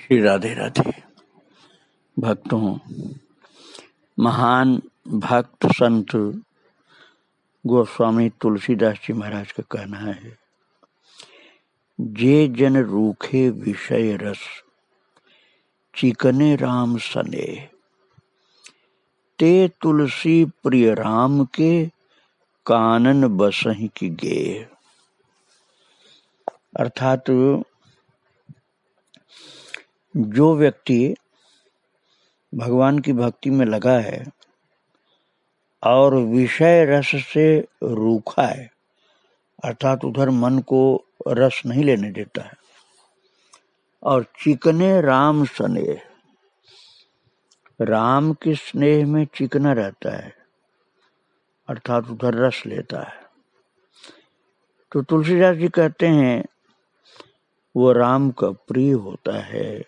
श्री राधे राधे। भक्तों, महान भक्त संत गोस्वामी तुलसीदास जी महाराज का कहना है, जे जन रूखे विषय रस चिकने राम सने, ते तुलसी प्रिय राम के कानन बसहि की गे। अर्थात जो व्यक्ति भगवान की भक्ति में लगा है और विषय रस से रूखा है, अर्थात उधर मन को रस नहीं लेने देता है, और चिकने राम स्नेह, राम के स्नेह में चिकना रहता है, अर्थात उधर रस लेता है, तो तुलसीदास जी कहते हैं वो राम का प्रिय होता है।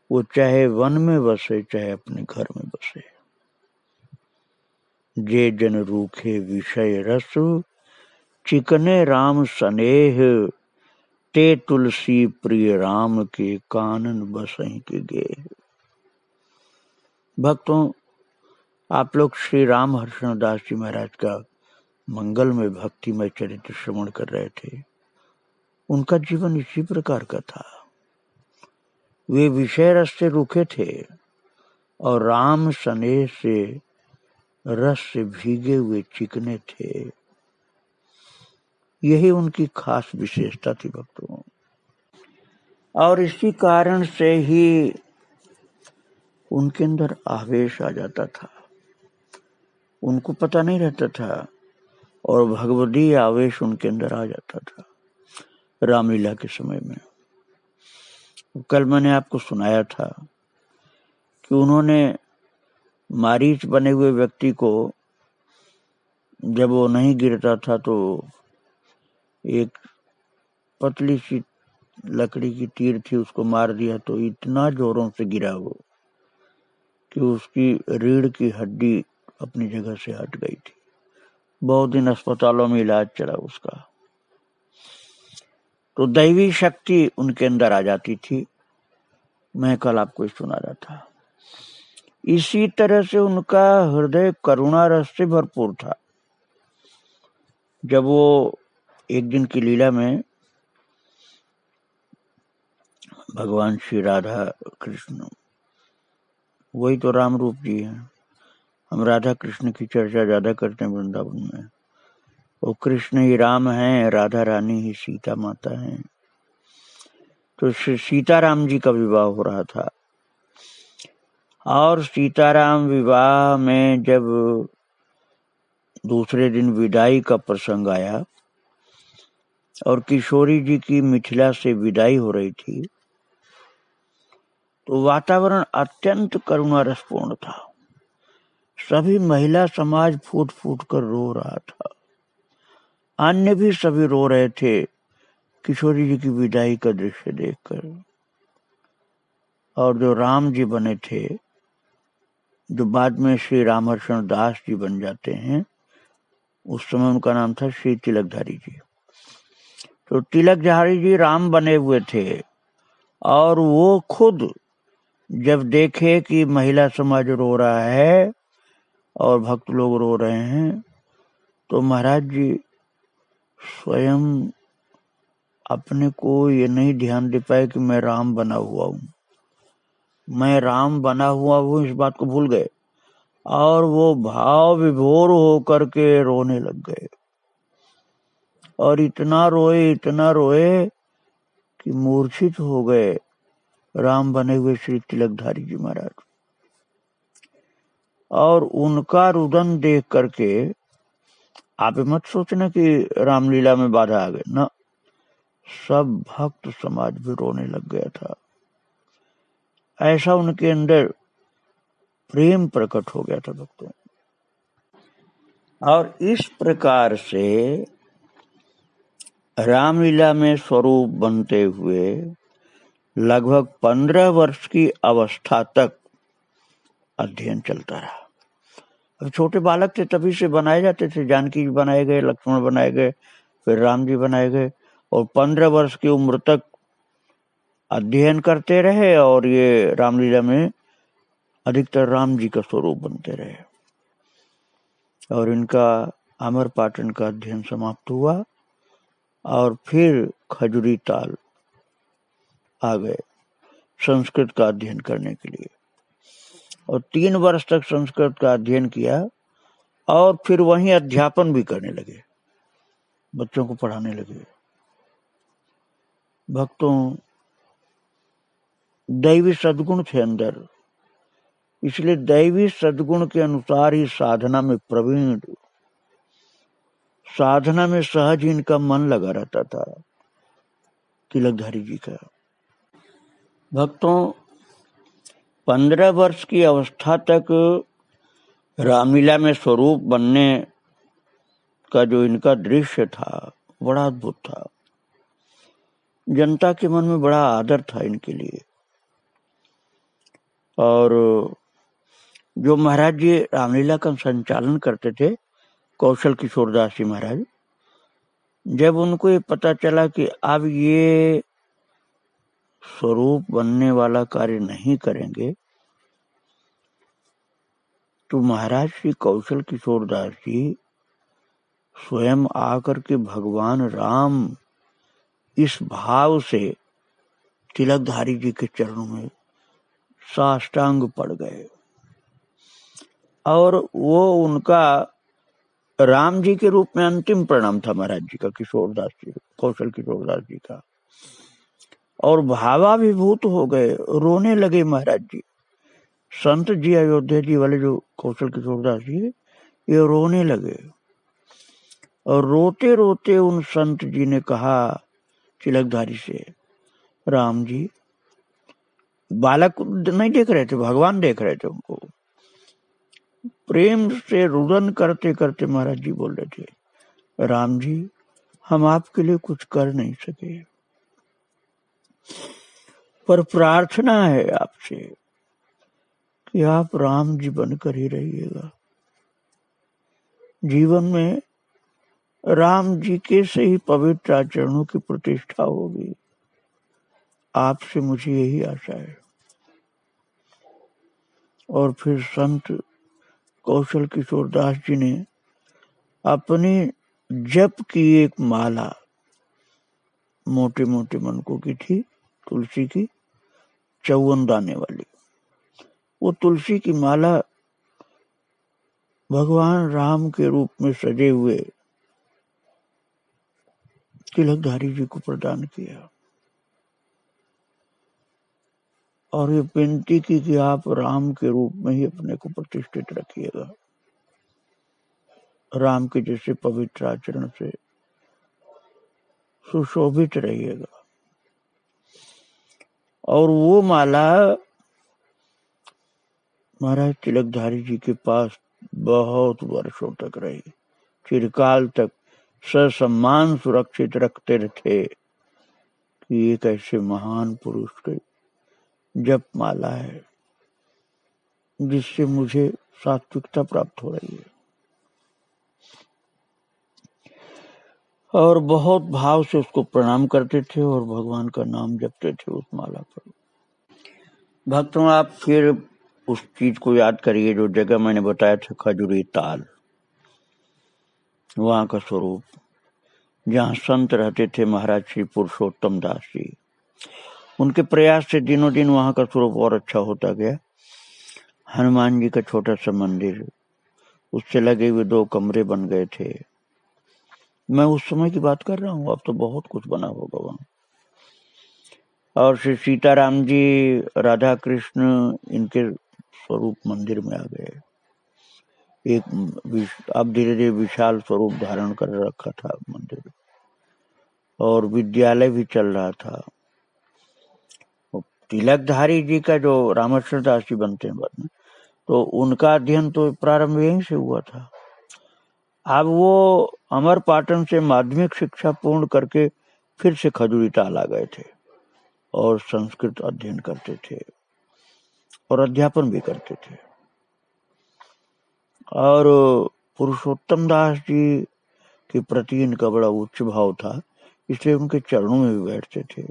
वो चाहे वन में बसे चाहे अपने घर में बसे। जे जन रूखे विषय रस चिकने राम स्नेह, ते तुलसी प्रिय राम के कानन बसहि के गे। भक्तों, आप लोग श्री राम हर्षण दास जी महाराज का मंगल में भक्तिमय चरित्र श्रवण कर रहे थे। उनका जीवन इसी प्रकार का था। वे विषय रस से रूखे थे और राम स्नेह से रस से भीगे हुए चिकने थे। यही उनकी खास विशेषता थी भक्तों, और इसी कारण से ही उनके अंदर आवेश आ जाता था। उनको पता नहीं रहता था और भगवदीय आवेश उनके अंदर आ जाता था रामलीला के समय में। कल मैंने आपको सुनाया था कि उन्होंने मारीच बने हुए व्यक्ति को जब वो नहीं गिरता था तो एक पतली सी लकड़ी की तीर थी, उसको मार दिया तो इतना जोरों से गिरा वो कि उसकी रीढ़ की हड्डी अपनी जगह से हट गई थी। बहुत दिन अस्पतालों में इलाज चला उसका। तो दैवी शक्ति उनके अंदर आ जाती थी। मैं कल आपको सुना रहा था। इसी तरह से उनका हृदय करुणा रस से भरपूर था। जब वो एक दिन की लीला में भगवान श्री राधा कृष्ण, वही तो राम रूप जी हैं। हम राधा कृष्ण की चर्चा ज्यादा करते हैं वृंदावन में। वो कृष्ण ही राम हैं, राधा रानी ही सीता माता हैं। तो सीताराम जी का विवाह हो रहा था, और सीताराम विवाह में जब दूसरे दिन विदाई का प्रसंग आया और किशोरी जी की मिथिला से विदाई हो रही थी, तो वातावरण अत्यंत करुणा रसपूर्ण था। सभी महिला समाज फूट फूट कर रो रहा था। अन्य भी सभी रो रहे थे किशोरी जी की विदाई का दृश्य देखकर। और जो राम जी बने थे, जो बाद में श्री रामहर्षण दास जी बन जाते हैं, उस समय उनका नाम था श्री तिलकधारी जी। तो तिलकधारी जी राम बने हुए थे, और वो खुद जब देखे कि महिला समाज रो रहा है और भक्त लोग रो रहे हैं, तो महाराज जी स्वयं अपने को ये नहीं ध्यान दे पाए कि मैं राम बना हुआ हूँ, मैं राम बना हुआ हूँ, इस बात को भूल गए और वो भाव विभोर होकर के रोने लग गए। और इतना रोए कि मूर्छित हो गए राम बने हुए श्री तिलकधारी जी महाराज। और उनका रुदन देख करके आप मत सोचना कि रामलीला में बाधा आ गई, ना, सब भक्त समाज भी रोने लग गया था। ऐसा उनके अंदर प्रेम प्रकट हो गया था भक्तों। और इस प्रकार से रामलीला में स्वरूप बनते हुए लगभग 15 वर्ष की अवस्था तक अध्ययन चलता रहा। अब छोटे बालक थे तभी से बनाए जाते थे। जानकी जी बनाए गए, लक्ष्मण बनाए गए, फिर राम जी बनाए गए, और 15 वर्ष की उम्र तक अध्ययन करते रहे और ये रामलीला में अधिकतर राम जी का स्वरूप बनते रहे। और इनका अमर पाटन का अध्ययन समाप्त हुआ और फिर खजुरी ताल आ गए संस्कृत का अध्ययन करने के लिए, और 3 वर्ष तक संस्कृत का अध्ययन किया और फिर वहीं अध्यापन भी करने लगे, बच्चों को पढ़ाने लगे। भक्तों, दैवी सद्गुण थे अंदर, इसलिए दैवी सद्गुण के अनुसार ही साधना में प्रवीण, साधना में सहज इनका मन लगा रहता था तिलकधारी जी का। भक्तों, 15 वर्ष की अवस्था तक रामलीला में स्वरूप बनने का जो इनका दृश्य था बड़ा अद्भुत था। जनता के मन में बड़ा आदर था इनके लिए। और जो महाराज जी रामलीला का संचालन करते थे, कौशल किशोर दास जी महाराज, जब उनको ये पता चला कि अब ये स्वरूप बनने वाला कार्य नहीं करेंगे, तो महाराज श्री कौशल किशोर दास जी स्वयं आकर के भगवान राम इस भाव से तिलकधारी जी के चरणों में साष्टांग पड़ गए। और वो उनका राम जी के रूप में अंतिम प्रणाम था महाराज जी का, किशोरदास जी, कौशल किशोरदास जी का। और भावाभिभूत हो गए, रोने लगे महाराज जी। संत जी अयोध्या जी वाले जो कौशल किशोरदास जी, ये रोने लगे। और रोते रोते उन संत जी ने कहा तिलकधारी से, राम जी, बालक नहीं देख रहे थे, भगवान देख रहे थे उनको। प्रेम से रुदन करते करते महाराज जी बोल रहे थे, राम जी, हम आपके लिए कुछ कर नहीं सके, पर प्रार्थना है आपसे कि आप राम जी बनकर ही रहिएगा। जीवन में राम जी के से ही पवित्र आचरणों की प्रतिष्ठा होगी, आपसे मुझे यही आशा है। और फिर संत कौशल किशोर दास जी ने अपनी जप की एक माला, मोटे मोटे मनकों की थी, तुलसी की 54 दाने वाली, वो तुलसी की माला भगवान राम के रूप में सजे हुए तिलकधारी जी को प्रदान किया। और ये विनती की कि आप राम के रूप में ही अपने को प्रतिष्ठित रखिएगा, राम के जैसे पवित्र आचरण से सुशोभित रहिएगा। और वो माला महाराज तिलकधारी जी के पास बहुत वर्षों तक रही, चिरकाल तक ससम्मान सुरक्षित रखते थे कि एक ऐसे महान पुरुष के जप माला है जिससे मुझे सात्विकता प्राप्त हो रही है। और बहुत भाव से उसको प्रणाम करते थे और भगवान का नाम जपते थे उस माला पर। भक्तों, आप फिर उस चीज को याद करिए जो जगह मैंने बताया था, खजुरी ताल, वहां का स्वरूप, जहाँ संत रहते थे महाराज श्री पुरुषोत्तम दास जी। उनके प्रयास से दिनों दिन वहां का स्वरूप और अच्छा होता गया। हनुमान जी का छोटा सा मंदिर, उससे लगे हुए 2 कमरे बन गए थे। मैं उस समय की बात कर रहा हूँ, अब तो बहुत कुछ बना होगा वहां। और श्री सीताराम जी, राधा कृष्ण, इनके स्वरूप मंदिर में आ गए। एक अब धीरे धीरे विशाल स्वरूप धारण कर रखा था मंदिर, और विद्यालय भी चल रहा था। तिलकधारी जी का जो रामेश्वर दास जी बनते हैं बाद में, तो उनका अध्ययन तो प्रारंभ यहीं से हुआ था। अब वो अमर पाटन से माध्यमिक शिक्षा पूर्ण करके फिर से खजुरी ताल आ गए थे और संस्कृत अध्ययन करते थे और अध्यापन भी करते थे। और पुरुषोत्तम दास जी के प्रति इनका बड़ा उच्च भाव था, इसलिए उनके चरणों में भी बैठते थे।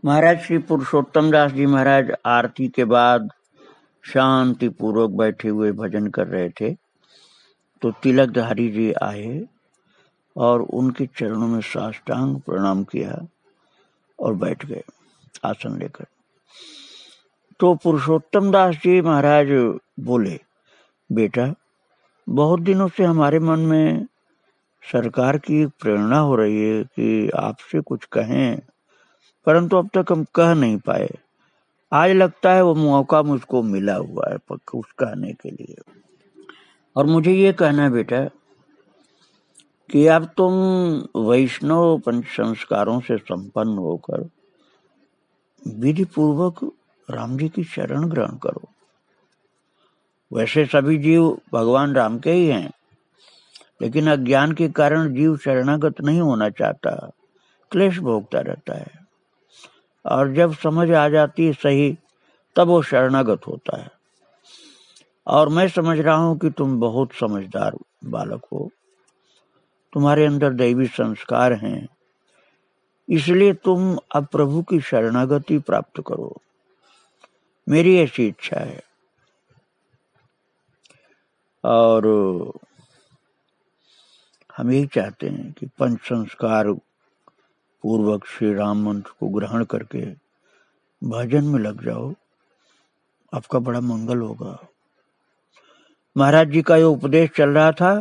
महाराज श्री पुरुषोत्तम दास जी महाराज आरती के बाद शांति पूर्वक बैठे हुए भजन कर रहे थे, तो तिलकधारी जी आए और उनके चरणों में साष्टांग प्रणाम किया और बैठ गए आसन लेकर। तो पुरुषोत्तम दास जी महाराज बोले, बेटा, बहुत दिनों से हमारे मन में सरकार की प्रेरणा हो रही है कि आपसे कुछ कहें, परंतु अब तक हम कह नहीं पाए। आज लगता है वो मौका मुझको मिला हुआ है कुछ कहने के लिए। और मुझे ये कहना है बेटा कि अब तुम वैष्णव पंच संस्कारों से संपन्न होकर विधि पूर्वक राम जी की शरण ग्रहण करो। वैसे सभी जीव भगवान राम के ही हैं, लेकिन अज्ञान के कारण जीव शरणागत नहीं होना चाहता, क्लेश भोगता रहता है, और जब समझ आ जाती है सही तब वो शरणागत होता है। और मैं समझ रहा हूं कि तुम बहुत समझदार बालक हो, तुम्हारे अंदर दैवी संस्कार हैं, इसलिए तुम अब प्रभु की शरणागति प्राप्त करो, मेरी ऐसी इच्छा है। और हम यही चाहते हैं कि पंच संस्कार पूर्वक श्री राम मंत्र को ग्रहण करके भजन में लग जाओ, आपका बड़ा मंगल होगा। महाराज जी का ये उपदेश चल रहा था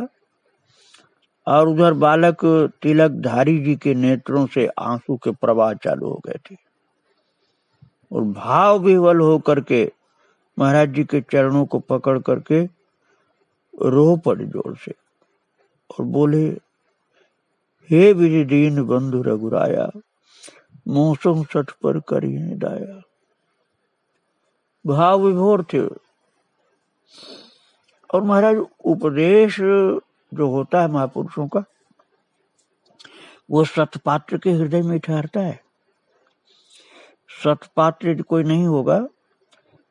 और उधर बालक तिलकधारी जी के नेत्रों से आंसू के प्रवाह चालू हो गए थे और भाव विह्वल हो करके महाराज जी के चरणों को पकड़ करके रो पड़े जोर से और बोले, हे विधि दीन बंधु रघुराया, मौसम सठ पर करिए दाया। भाव विभोर थे। और महाराज उपदेश जो होता है महापुरुषों का, वो सतपात्र के हृदय में ठहरता है। सतपात्र कोई नहीं होगा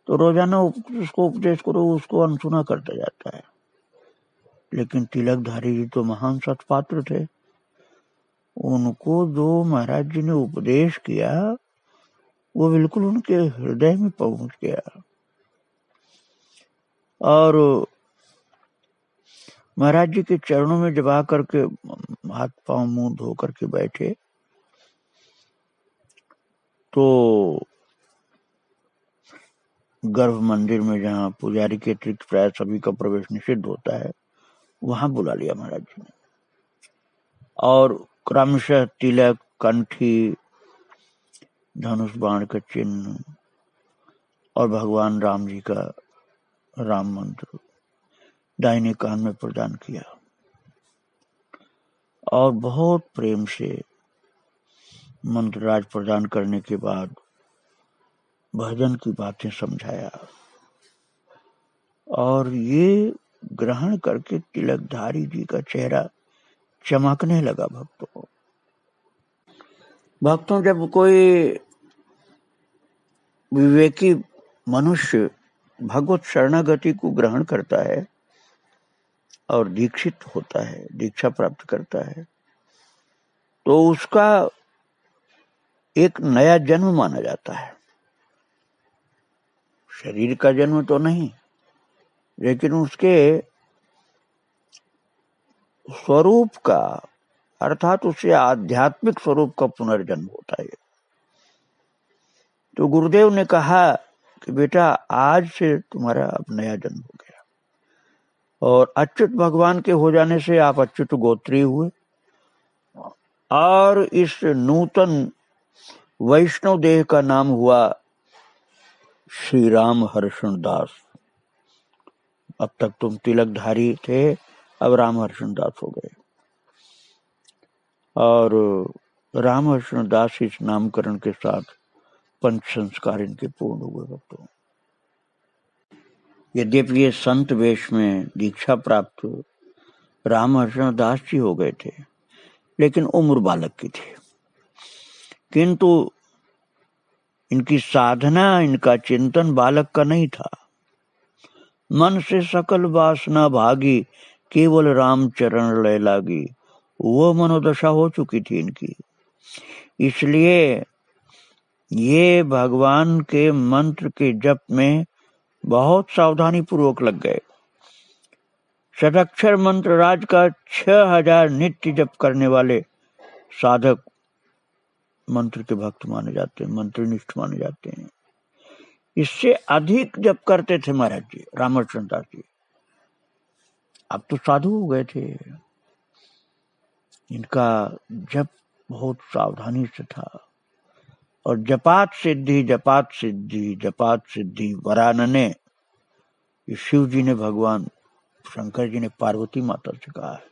तो रोजाना उसको उपदेश करो, उसको अनसुना करता जाता है। लेकिन तिलकधारी जी तो महान सतपात्र थे, उनको जो महाराज जी ने उपदेश किया वो बिल्कुल उनके हृदय में पहुंच गया। और महाराज जी के चरणों में जब आकर के हाथ पांव मुंह धो करके बैठे तो गर्भ मंदिर में जहाँ पुजारी के अतिरिक्त प्राय सभी का प्रवेश निषिद्ध होता है, वहां बुला लिया महाराज जी ने और क्रमशः तिलक, कंठी, धनुष बाण का चिन्ह और भगवान राम जी का राम मंत्र दाहिने कान में प्रदान किया और बहुत प्रेम से मंत्रराज प्रदान करने के बाद भजन की बातें समझाया। और ये ग्रहण करके तिलकधारी जी का चेहरा चमकने लगा। भक्तों, जब कोई विवेकी मनुष्य भगवत शरणागति को ग्रहण करता है और दीक्षित होता है, दीक्षा प्राप्त करता है, तो उसका एक नया जन्म माना जाता है। शरीर का जन्म तो नहीं, लेकिन उसके स्वरूप का, अर्थात उससे आध्यात्मिक स्वरूप का पुनर्जन्म होता है। तो गुरुदेव ने कहा कि बेटा, आज से तुम्हारा अब नया जन्म हो गया और अच्युत भगवान के हो जाने से आप अच्युत गोत्री हुए और इस नूतन वैष्णव देह का नाम हुआ श्री राम हर्षण दास। अब तक तुम तिलकधारी थे, अब राम हर्षण दास हो गए। और राम हर्षण दास इस नामकरण के साथ पंच संस्कार इनके पूर्ण हुए। भक्तों, यद्यपि ये संत वेश में दीक्षा प्राप्त राम हर्षण दास जी हो गए थे, लेकिन उम्र बालक की थी, किंतु इनकी साधना, इनका चिंतन बालक का नहीं था। मन से सकल वासना भागी, केवल राम चरण लय लागी, वो मनोदशा हो चुकी थी इनकी। इसलिए ये भगवान के मंत्र के जप में बहुत सावधानी पूर्वक लग गए। षडाक्षर मंत्र राज का 6000 नित्य जप करने वाले साधक मंत्र के भक्त माने जाते हैं, मंत्रनिष्ठ माने जाते हैं। इससे अधिक जप करते थे महाराज जी रामकृष्ण दास जी। अब तो साधु हो गए थे। इनका जप बहुत सावधानी से था। और जपात सिद्धि जपात सिद्धि जपात सिद्धि वरानने, शिव जी ने भगवान शंकर जी ने पार्वती माता से कहा है।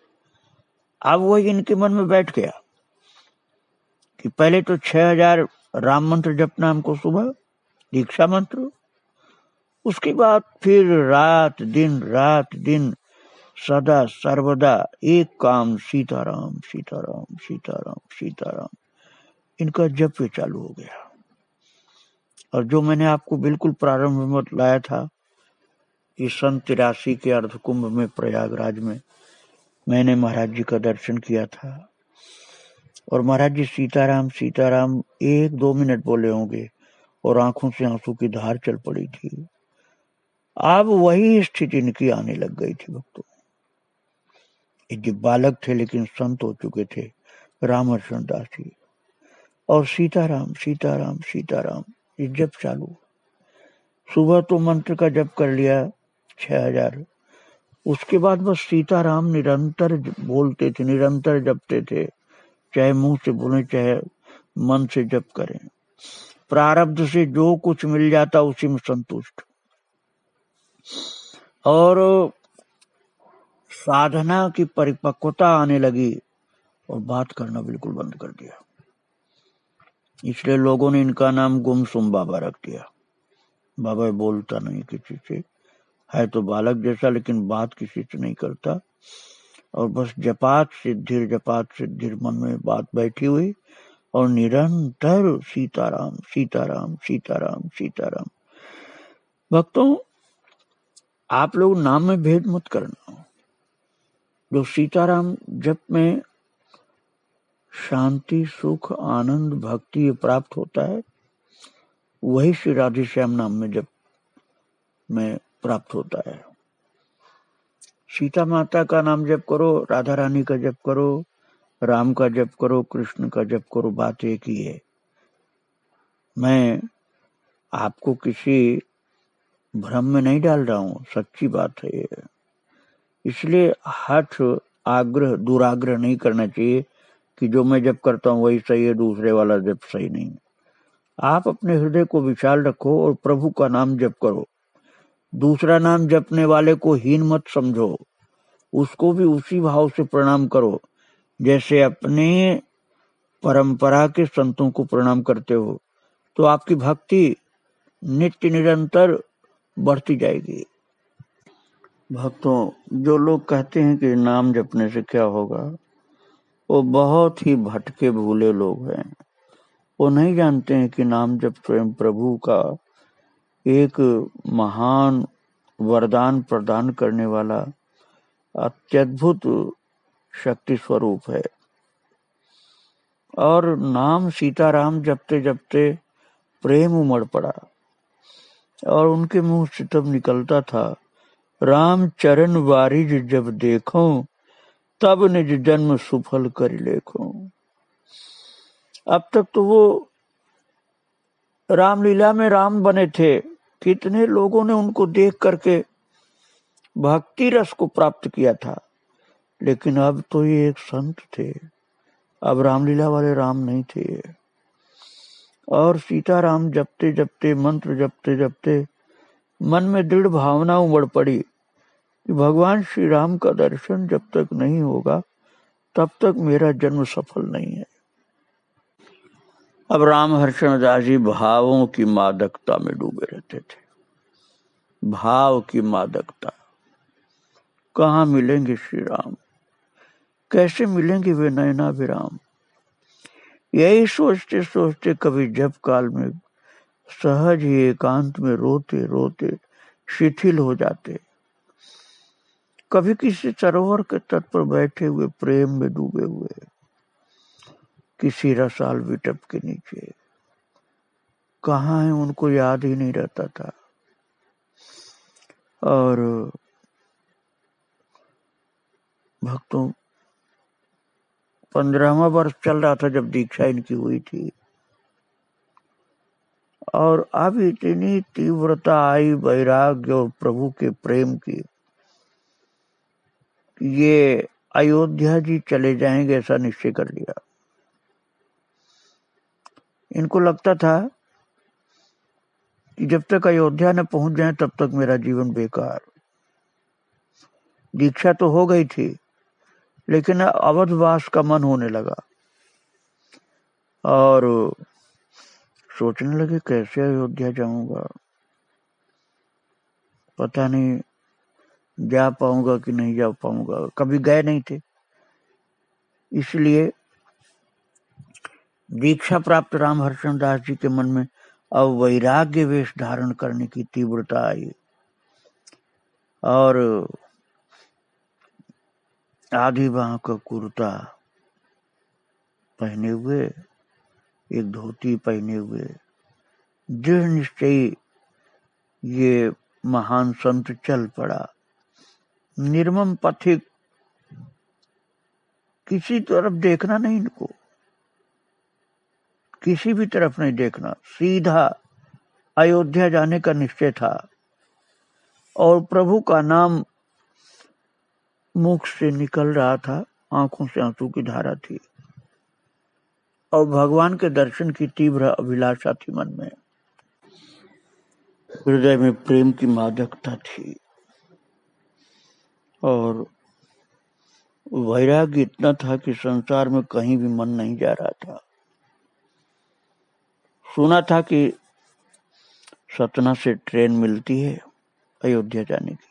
अब वही इनके मन में बैठ गया कि पहले तो 6000 राम मंत्र जपना हमको सुबह, दीक्षा मंत्र, उसके बाद फिर रात दिन सदा सर्वदा एक काम सीताराम सीताराम सीताराम सीताराम, इनका जप भी चालू हो गया। और जो मैंने आपको बिल्कुल प्रारंभ में बताया था कि सन 83 के अर्ध कुंभ में प्रयागराज में मैंने महाराज जी का दर्शन किया था और महाराज जी सीताराम सीताराम 1-2 मिनट बोले होंगे और आंखों से आंसू की धार चल पड़ी थी। अब वही स्थिति इनकी आने लग गई थी भक्तों। ये बालक थे लेकिन संत हो चुके थे रामकृष्ण दास जी, और सीताराम सीताराम सीताराम ये जप चालू। सुबह तो मंत्र का जप कर लिया 6000, उसके बाद बस सीताराम निरंतर बोलते थे, निरंतर जपते थे, चाहे मुंह से बोले चाहे मन से जप करें। प्रारब्ध से जो कुछ मिल जाता उसी में संतुष्ट। और साधना की परिपक्वता आने लगी और बात करना बिल्कुल बंद कर दिया। इसलिए लोगों ने इनका नाम गुमसुम बाबा रख दिया। बाबा बोलता नहीं किसी से, है तो बालक जैसा लेकिन बात किसी से नहीं करता, और बस जपात सिद्धिर मन में बात बैठी हुई और निरंतर सीताराम सीताराम सीताराम सीताराम। भक्तों, आप लोग नाम में भेद मत करना। जो सीताराम जप में शांति सुख आनंद भक्ति प्राप्त होता है वही श्री राधे श्याम नाम में जप में प्राप्त होता है। सीता माता का नाम जप करो, राधा रानी का जप करो, राम का जप करो, कृष्ण का जप करो, बात एक ही है। मैं आपको किसी भ्रम में नहीं डाल रहा हूं, सच्ची बात है ये। इसलिए हठ आग्रह दुराग्रह नहीं करना चाहिए कि जो मैं जप करता हूं वही सही है, दूसरे वाला जप सही नहीं। आप अपने हृदय को विशाल रखो और प्रभु का नाम जप करो। दूसरा नाम जपने वाले को हीन मत समझो, उसको भी उसी भाव से प्रणाम करो जैसे अपने परंपरा के संतों को प्रणाम करते हो। तो आपकी भक्ति नित्य निरंतर बढ़ती जाएगी। भक्तों, जो लोग कहते हैं कि नाम जपने से क्या होगा, वो बहुत ही भटके भूले लोग हैं। वो नहीं जानते हैं कि नाम जप स्वयं प्रभु का एक महान वरदान प्रदान करने वाला अत्यद्भुत शक्ति स्वरूप है। और नाम सीताराम जपते जपते प्रेम उमड़ पड़ा और उनके मुंह से तब निकलता था, राम चरण वारिज जब देखो तब निज जन्म सुफल कर लेखो। अब तक तो वो रामलीला में राम बने थे, कितने लोगों ने उनको देख करके भक्ति रस को प्राप्त किया था, लेकिन अब तो ये एक संत थे, अब रामलीला वाले राम नहीं थे। और सीताराम जपते जपते मंत्र जपते जपते मन में दृढ़ भावना उमड़ पड़ी कि भगवान श्री राम का दर्शन जब तक नहीं होगा तब तक मेरा जन्म सफल नहीं है। अब रामहर्षण दास जी भावों की मादकता में डूबे रहते थे। भाव की मादकता, कहाँ मिलेंगे श्री राम, कैसे मिलेंगे वे नयनाभिराम। यही सोचते सोचते कभी जप काल में सहज ही एकांत में रोते रोते शिथिल हो जाते, कभी किसी सरोवर के तट पर बैठे हुए प्रेम में डूबे हुए, किसी रसाल विटप के नीचे, कहाँ है उनको याद ही नहीं रहता था। और भक्तों 15वां वर्ष चल रहा था जब दीक्षा इनकी हुई थी, और अब इतनी तीव्रता आई वैराग्य और प्रभु के प्रेम की, ये अयोध्या जी चले जाएंगे ऐसा निश्चय कर लिया। इनको लगता था कि जब तक अयोध्या न पहुंच जाए तब तक मेरा जीवन बेकार। दीक्षा तो हो गई थी, लेकिन अवधवास का मन होने लगा और सोचने लगे कैसे अयोध्या जाऊंगा, पता नहीं जा पाऊंगा कि नहीं जा पाऊंगा, कभी गए नहीं थे। इसलिए दीक्षा प्राप्त रामहर्षण दास जी के मन में अब वैराग्य वेश धारण करने की तीव्रता आई और आधी बाह का कुर्ता पहने हुए, एक धोती पहने हुए, दृढ़ निश्चयी ये महान संत चल पड़ा। निर्मम पथिक, किसी तरफ देखना नहीं, इनको किसी भी तरफ नहीं देखना, सीधा अयोध्या जाने का निश्चय था। और प्रभु का नाम मुख से निकल रहा था, आंखों से आंसू की धारा थी और भगवान के दर्शन की तीव्र अभिलाषा थी मन में। हृदय में प्रेम की मादकता थी और वैराग्य इतना था कि संसार में कहीं भी मन नहीं जा रहा था। सुना था कि सतना से ट्रेन मिलती है अयोध्या जाने की,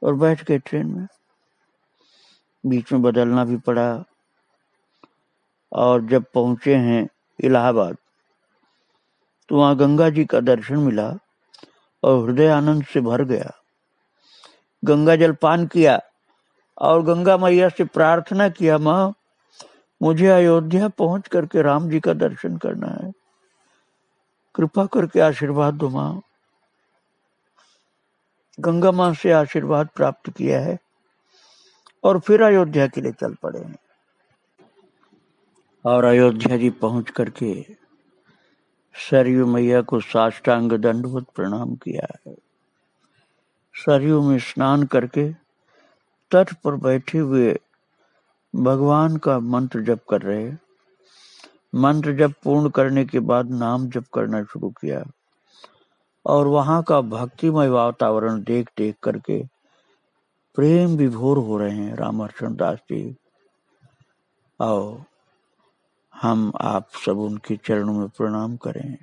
और बैठ गए ट्रेन में। बीच में बदलना भी पड़ा और जब पहुंचे हैं इलाहाबाद तो वहां गंगा जी का दर्शन मिला और हृदय आनंद से भर गया। गंगा जल पान किया और गंगा मैया से प्रार्थना किया, माँ मुझे अयोध्या पहुंच करके राम जी का दर्शन करना है, कृपा करके आशीर्वाद दो माँ। गंगा माँ से आशीर्वाद प्राप्त किया है और फिर अयोध्या के लिए चल पड़े हैं। और अयोध्या जी पहुंच करके सरयू मैया को साष्टांग दंडवत प्रणाम किया है। सरयू में स्नान करके तट पर बैठे हुए भगवान का मंत्र जप कर रहे। मंत्र जप पूर्ण करने के बाद नाम जप करना शुरू किया और वहां का भक्तिमय वातावरण देख देख करके प्रेम विभोर हो रहे हैं रामहर्षण दास जी। आओ हम आप सब उनके चरणों में प्रणाम करें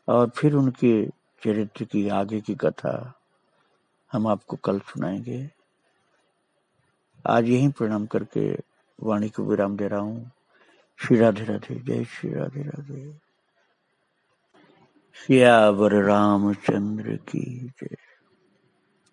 और फिर उनके चरित्र की आगे की कथा हम आपको कल सुनाएंगे। आज यहीं प्रणाम करके वाणी को विराम दे रहा हूँ। श्री राधे राधे, जय श्री राधे राधे। सियावर रामचंद्र की जय।